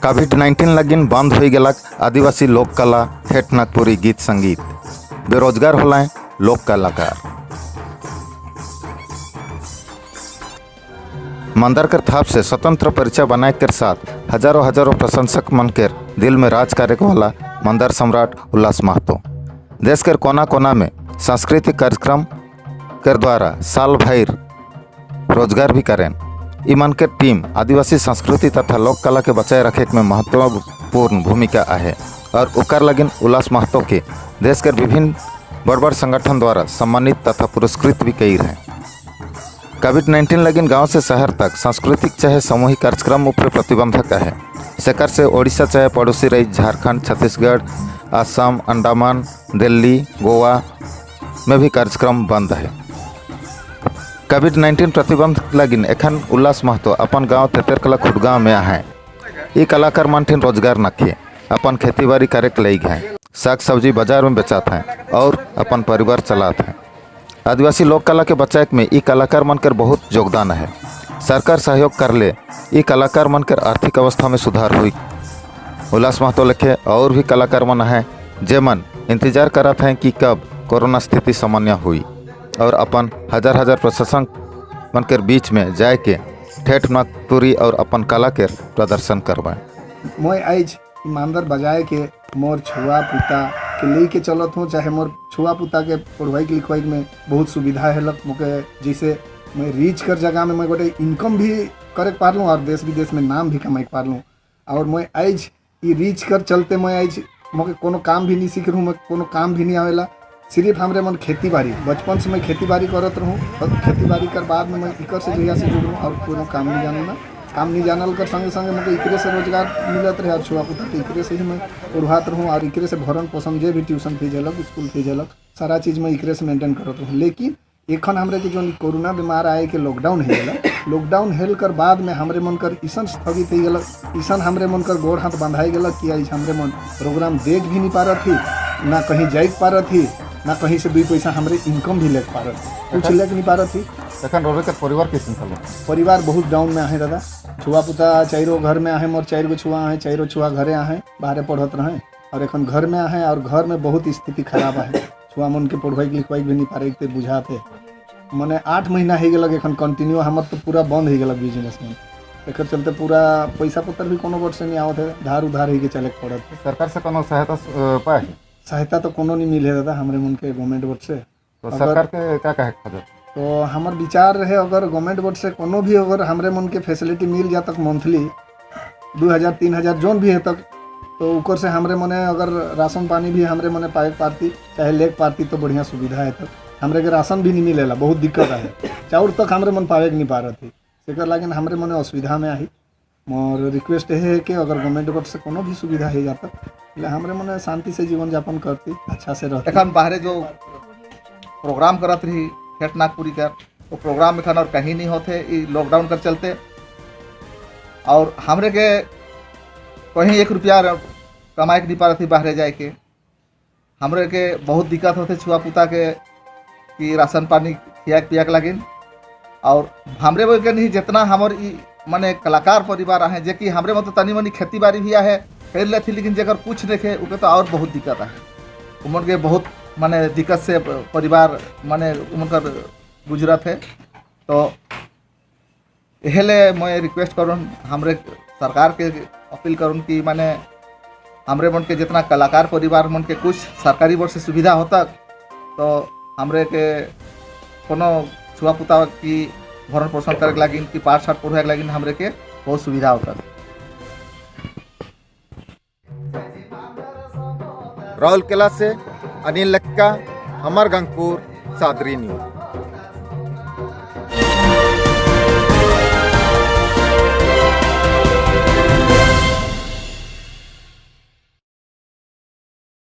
कोविड-19 लगिन बंद हो गलक आदिवासी लोक कला ठेठ नागपुरी गीत संगीत बेरोजगार होलाएं लोक कलाकार। मंदर कर थाप से स्वतंत्र परिचय बनाए के साथ हजारों हजारों प्रशंसक मन के दिल में राज करे वाला मंदर सम्राट उल्लास महतो देश के कोना कोना में सांस्कृतिक कार्यक्रम कर द्वारा साल भर रोजगार भी करें। ईमान के टीम आदिवासी संस्कृति तथा लोक कला के बचाए रखे में महत्वपूर्ण भूमिका है और उकर लगिन उल्लास महतो के देश के विभिन्न बड़ बड़ संगठन द्वारा सम्मानित तथा पुरस्कृत भी कई हैं। कोविड-19 लगिन गांव से शहर तक सांस्कृतिक चाहे सामूहिक कार्यक्रम ऊपर प्रतिबंधक है। शेखर से ओडिशा चाहे पड़ोसी राज्य झारखंड, छत्तीसगढ़, असम, अंडमान, दिल्ली, गोवा में भी कार्यक्रम बंद है। कोविड-19 प्रतिबंध लगिन एखन उल्लास महतो अपन गांव तेतरकला खुटगांव में है। ये कलाकार मनठिन रोजगार नखे अपन खेती बाड़ी करे के लग हैं, साग सब्जी बाजार में बेचात हैं और अपन परिवार चलाते हैं। आदिवासी लोक कला के बचाए में ई कलाकार मन कर बहुत योगदान है। सरकार सहयोग कर ले ई कलाकार मन कर आर्थिक अवस्था में सुधार हुई। उल्लास महतो लिखे और भी कलाकार मन हैं जे मन इंतजार करत हैं कि कब कोरोना स्थिति सामान्य हुई और अपन हजार हजार प्रशंसक मन के बीच में जाए के ठेठ नागपुरी और अपन कला के प्रदर्शन करवाएं। मैं आज ईमानदार बजाए के मोर छुआ पुता के लेके चलत हूँ, चाहे मोर छुआ पुता के पढ़वाई के लिखवाई में बहुत सुविधा है लग मुके, जैसे मैं रीच कर जगह में मैं गोटे इनकम भी करे पार लूँ और देश विदेश में नाम भी कमाई पार लूँ। और मैं आज ये रीच कर चलते मैं आज मुझे कोनो काम भी नहीं सीख रहूँ, मैं कोनो काम भी नहीं आवेला। सिर्फ हमरे मन खेती बाड़ी बचपन से मैं खेती बाड़ी करत रहूँ और खेती बाड़ी कर बाद में मैं इकर से जगह से जुड़ूँ और कोनो काम नहीं जानूँ ना। काम नहीं जानल कर संगे संगे मुझे इकरे से रोजगार मिलत रहे और छुआ पुता के इकरे से ही मैं उड़ात रहूँ और इकरे से भरण पोषण जे भी ट्यूशन फीस अलग स्कूल फीस अलग सारा चीज़ मैं इकरे से मेंटेन करत रहूँ। लेकिन एखन हमरे के जो कोरोना बीमार आए के लॉकडाउन है लॉकडाउन हेल कर बाद में हमरे मन कर ईसन स्थगित हो गल, ईसन हमरे मन कर गोड़ हाथ बंधाई गल कि आज हमरे मन प्रोग्राम देख भी नहीं पा रही थी, ना कहीं जाग पा रही थी, ना कहीं से 2 पैसा हमरे इनकम भी ले पा रही थी, कुछ ले नहीं पा रही थी। परिवार कैसे परिवार बहुत डाउन में आहे दादा। छुआ पुता चारों घर में आहे, मोर 4 गो छुआ है, 4 छुआ घरे आहे बाहर पढ़त रहे और एखन घर में आहे और घर में बहुत स्थिति खराब है। छुआ मन के पढ़वाई लिखवाई भी नहीं पा रही बुझाते मने 8 महीना हो गल एखन कंटिन्यू हमर तो पूरा बंद हो गल बिजनेस में। एक चलते पूरा पैसा पत्र भी कोनो वर्ष से नहीं आवत है, धार उधार ही के चले पड़त। सरकार से कोनो सहायता पाए? सहायता तो कोनो नहीं मिले दादा हमरे मन के गवर्नमेंट बोर्ड से। तो सरकार के क्या कहे खबर? तो हमार विचार रहे अगर गवर्नमेंट बोर्ड से कोनो भी अगर हमरे मन के फैसिलिटी मिल जा तक मंथली 2000-3000 जोन भी है तक तो ऊपर से हमरे मने अगर राशन पानी भी हमरे मने पाए पाती चाहे लेक पाती तो बढ़िया सुविधा है। तक हमरे के राशन भी नहीं मिलेला, बहुत दिक्कत है। चाउर तक हमरे मन पावे नहीं पा रही थी सेकर लागिन हमरे मने असुविधा में आई। मोर रिक्वेस्ट है कि अगर गवर्नमेंट बोर्ड से कोनो भी सुविधा है जाता हमरे मने शांति से जीवन यापन करती अच्छा से रहती। एखन बाहरे जो प्रोग्राम करत रही ठेठ नागपुरी का वो प्रोग्राम एखन और कहीं नहीं होते लॉकडाउन कर चलते और हमरे के कहीं 1 रुपया कमाए के नहीं पा रही थी बाहरे जाए के। हमरे के बहुत दिक्कत होते छुआ पुता के कि राशन पानी खिया पिया के लगिन और हमरे बोल के नहीं जितना हमर माने कलाकार परिवार है जे कि हमरे मतलब तनी मनी खेती बाड़ी भी है कर ले थी, लेकिन जगह कुछ देखे उके तो और बहुत दिक्कत है। उमन के बहुत माने दिक्कत से परिवार माने उनका गुजरत है। तो यहले मैं रिक्वेस्ट करूँ हमरे सरकार के अपील करूँ कि माने हमरे मन के जितना कलाकार परिवार मन के कुछ सरकारी बोर्ड से सुविधा होता तो हमरे के कोनो छुआ पुता की भरण पोषण करे के लगिन कि पाठ साठ पढ़ाए के लगिन हमरे के बहुत सुविधा होता। राउरकेला से अनिल लक्का, अमर गंगपुर, सादरी न्यूज।